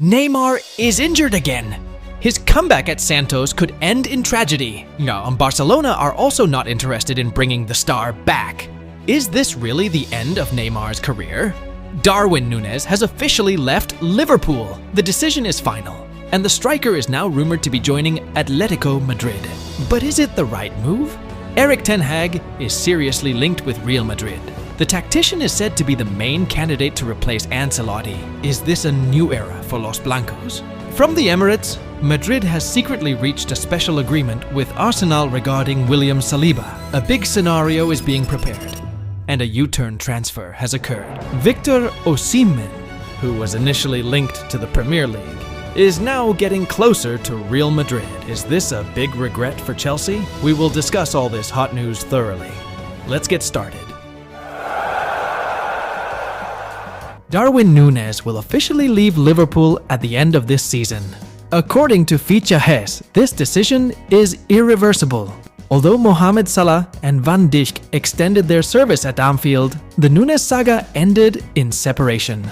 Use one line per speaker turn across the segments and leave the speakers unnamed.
Neymar is injured again. His comeback at Santos could end in tragedy. Barcelona are also not interested in bringing the star back. Is this really the end of Neymar's career? Darwin Nunez has officially left Liverpool. The decision is final, and the striker is now rumored to be joining Atletico Madrid. But is it the right move? Ten Hag is seriously linked with Real Madrid. The tactician is said to be the main candidate to replace Ancelotti. Is this a new era for Los Blancos? From the Emirates, Madrid has secretly reached a special agreement with Arsenal regarding William Celiba. A big scenario is being prepared, and a U-turn transfer has occurred. Victor Osimhen, who was initially linked to the Premier League, is now getting closer to Real Madrid. Is this a big regret for Chelsea? We will discuss all this hot news thoroughly. Let's get started. Darwin Nunez will officially leave Liverpool at the end of this season. According to Fichajes, this decision is irreversible. Although Mohamed Salah and Van Dijk extended their service at Anfield, the Nunez saga ended in separation.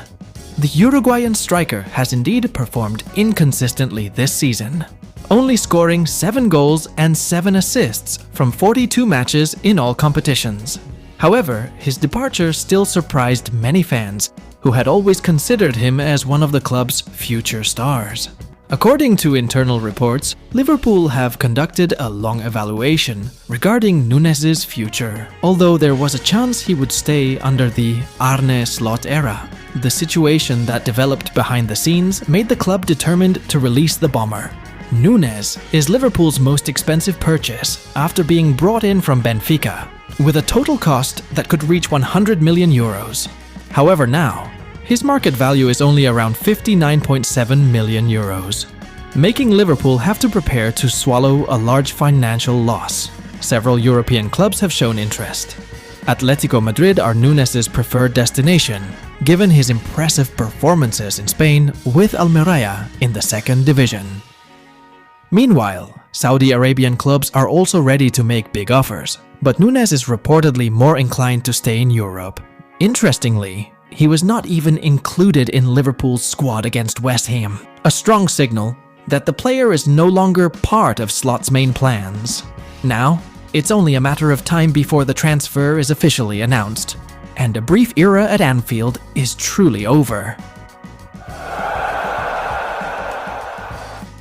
The Uruguayan striker has indeed performed inconsistently this season, only scoring 7 goals and 7 assists from 42 matches in all competitions. However, his departure still surprised many fans, who had always considered him as one of the club's future stars. According to internal reports, Liverpool have conducted a long evaluation regarding Nunez's future, although there was a chance he would stay under the Arne Slot era. The situation that developed behind the scenes made the club determined to release the bomber. Nunez is Liverpool's most expensive purchase after being brought in from Benfica, with a total cost that could reach 100 million euros. However, now, his market value is only around 59.7 million euros, making Liverpool have to prepare to swallow a large financial loss. Several European clubs have shown interest. Atletico Madrid are Nunez's preferred destination, given his impressive performances in Spain with Almería in the second division. Meanwhile, Saudi Arabian clubs are also ready to make big offers, but Nunez is reportedly more inclined to stay in Europe. Interestingly, he was not even included in Liverpool's squad against West Ham, a strong signal that the player is no longer part of Slot's main plans. Now, it's only a matter of time before the transfer is officially announced, and a brief era at Anfield is truly over.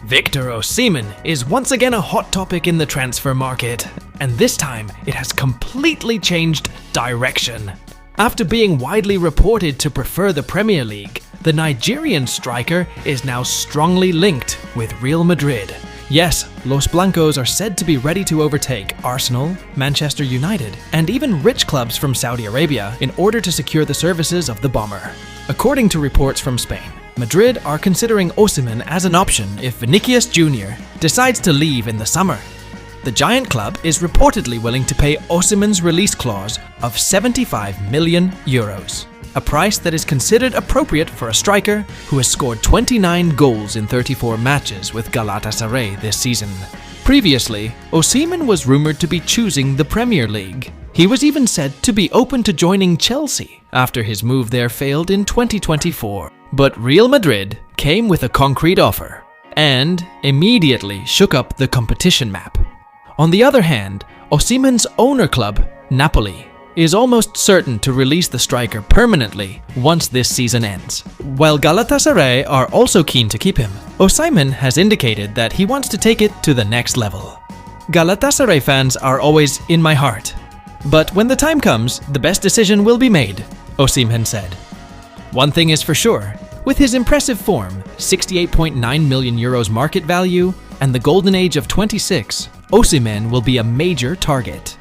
Victor Osimhen is once again a hot topic in the transfer market, and this time it has completely changed direction. After being widely reported to prefer the Premier League, the Nigerian striker is now strongly linked with Real Madrid. Yes, Los Blancos are said to be ready to overtake Arsenal, Manchester United, and even rich clubs from Saudi Arabia in order to secure the services of the bomber. According to reports from Spain, Madrid are considering Osimhen as an option if Vinicius Jr. decides to leave in the summer. The giant club is reportedly willing to pay Osimhen's release clause of 75 million euros, a price that is considered appropriate for a striker who has scored 29 goals in 34 matches with Galatasaray this season. Previously, Osimhen was rumored to be choosing the Premier League. He was even said to be open to joining Chelsea after his move there failed in 2024. But Real Madrid came with a concrete offer and immediately shook up the competition map. On the other hand, Osimhen's owner club, Napoli, is almost certain to release the striker permanently once this season ends. While Galatasaray are also keen to keep him, Osimhen has indicated that he wants to take it to the next level. Galatasaray fans are always in my heart, but when the time comes, the best decision will be made, Osimhen said. One thing is for sure, with his impressive form, 68.9 million euros market value, and the golden age of 26, Osimhen will be a major target.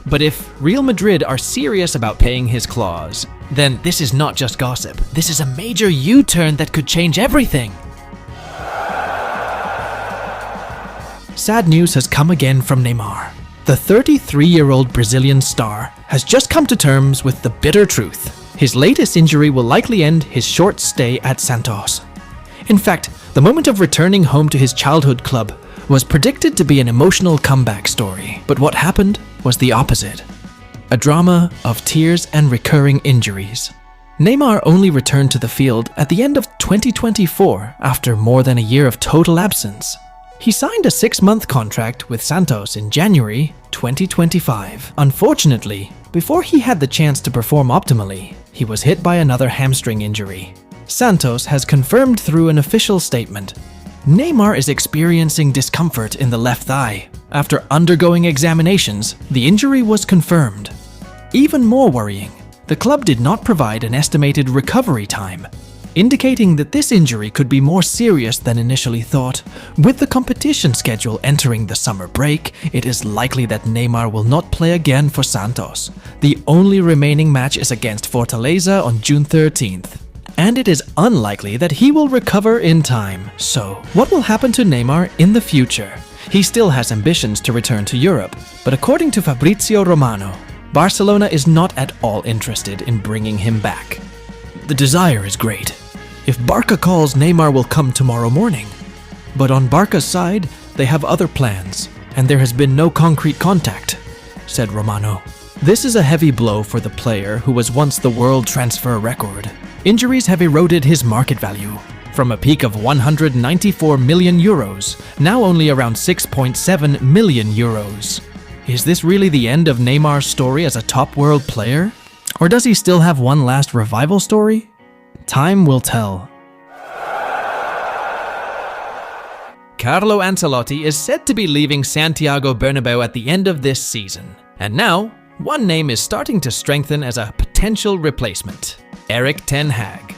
But if Real Madrid are serious about paying his clause, then this is not just gossip. This is a major U-turn that could change everything. Sad news has come again from Neymar. The 33-year-old Brazilian star has just come to terms with the bitter truth. His latest injury will likely end his short stay at Santos. In fact, the moment of returning home to his childhood club was predicted to be an emotional comeback story, but what happened was the opposite. A drama of tears and recurring injuries. Neymar only returned to the field at the end of 2024 after more than a year of total absence. He signed a 6-month contract with Santos in January 2025. Unfortunately, before he had the chance to perform optimally, he was hit by another hamstring injury. Santos has confirmed through an official statement, Neymar is experiencing discomfort in the left thigh. After undergoing examinations, the injury was confirmed. Even more worrying, the club did not provide an estimated recovery time, indicating that this injury could be more serious than initially thought. With the competition schedule entering the summer break, it is likely that Neymar will not play again for Santos. The only remaining match is against Fortaleza on June 13th. And it is unlikely that he will recover in time. So, what will happen to Neymar in the future? He still has ambitions to return to Europe, but according to Fabrizio Romano, Barcelona is not at all interested in bringing him back. The desire is great. If Barca calls, Neymar will come tomorrow morning. But on Barca's side, they have other plans, and there has been no concrete contact, said Romano. This is a heavy blow for the player who was once the world transfer record. Injuries have eroded his market value. From a peak of 194 million euros, now only around 6.7 million euros. Is this really the end of Neymar's story as a top world player? Or does he still have one last revival story? Time will tell. Carlo Ancelotti is said to be leaving Santiago Bernabeu at the end of this season. And now, one name is starting to strengthen as a potential replacement. Ten Hag.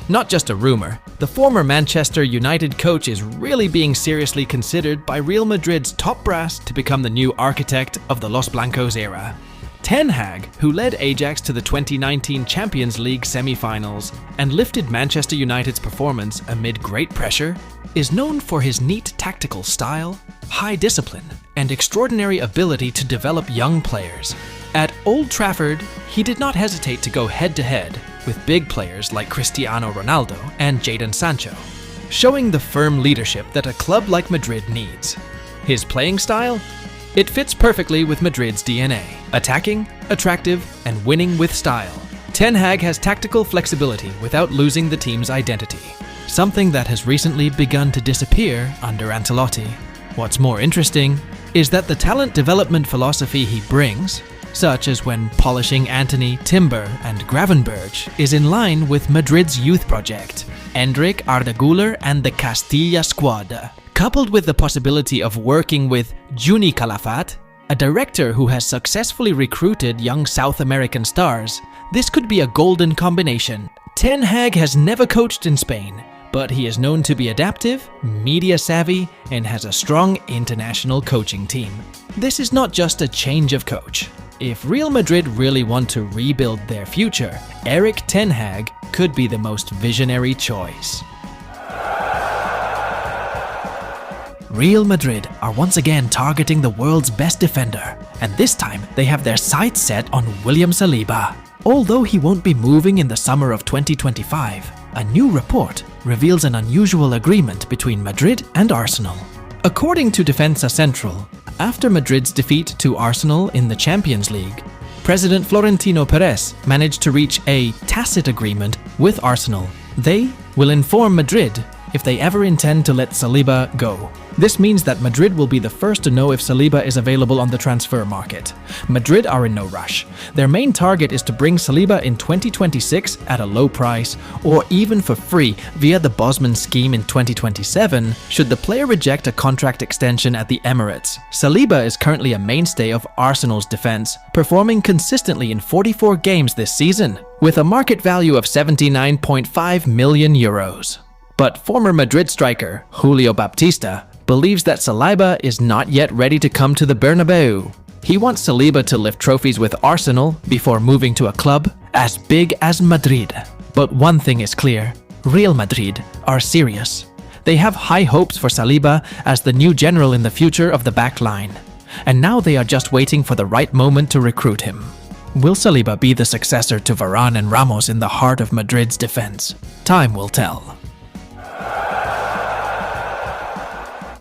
Not just a rumor, the former Manchester United coach is really being seriously considered by Real Madrid's top brass to become the new architect of the Los Blancos era. Ten Hag, who led Ajax to the 2019 Champions League semi-finals and lifted Manchester United's performance amid great pressure, is known for his neat tactical style, high discipline, and extraordinary ability to develop young players. At Old Trafford, he did not hesitate to go head-to-head with big players like Cristiano Ronaldo and Jadon Sancho, showing the firm leadership that a club like Madrid needs. His playing style? It fits perfectly with Madrid's DNA, attacking, attractive, and winning with style. Ten Hag has tactical flexibility without losing the team's identity, something that has recently begun to disappear under Ancelotti. What's more interesting is that the talent development philosophy he brings, such as when polishing Antony, Timber, and Gravenberch, is in line with Madrid's youth project, Endrick, Arda Güler, and the Castilla squad. Coupled with the possibility of working with Juni Calafat, a director who has successfully recruited young South American stars, this could be a golden combination. Ten Hag has never coached in Spain, but he is known to be adaptive, media savvy, and has a strong international coaching team. This is not just a change of coach. If Real Madrid really want to rebuild their future, Ten Hag could be the most visionary choice. Real Madrid are once again targeting the world's best defender, and this time they have their sights set on William Celiba. Although he won't be moving in the summer of 2025, a new report reveals an unusual agreement between Madrid and Arsenal. According to Defensa Central, after Madrid's defeat to Arsenal in the Champions League, President Florentino Perez managed to reach a tacit agreement with Arsenal. They will inform Madrid if they ever intend to let Celiba go. This means that Madrid will be the first to know if Celiba is available on the transfer market. Madrid are in no rush. Their main target is to bring Celiba in 2026 at a low price, or even for free via the Bosman scheme in 2027, should the player reject a contract extension at the Emirates. Celiba is currently a mainstay of Arsenal's defense, performing consistently in 44 games this season, with a market value of 79.5 million euros. But former Madrid striker Julio Baptista believes that Celiba is not yet ready to come to the Bernabeu. He wants Celiba to lift trophies with Arsenal before moving to a club as big as Madrid. But one thing is clear, Real Madrid are serious. They have high hopes for Celiba as the new general in the future of the back line. And now they are just waiting for the right moment to recruit him. Will Celiba be the successor to Varane and Ramos in the heart of Madrid's defense? Time will tell.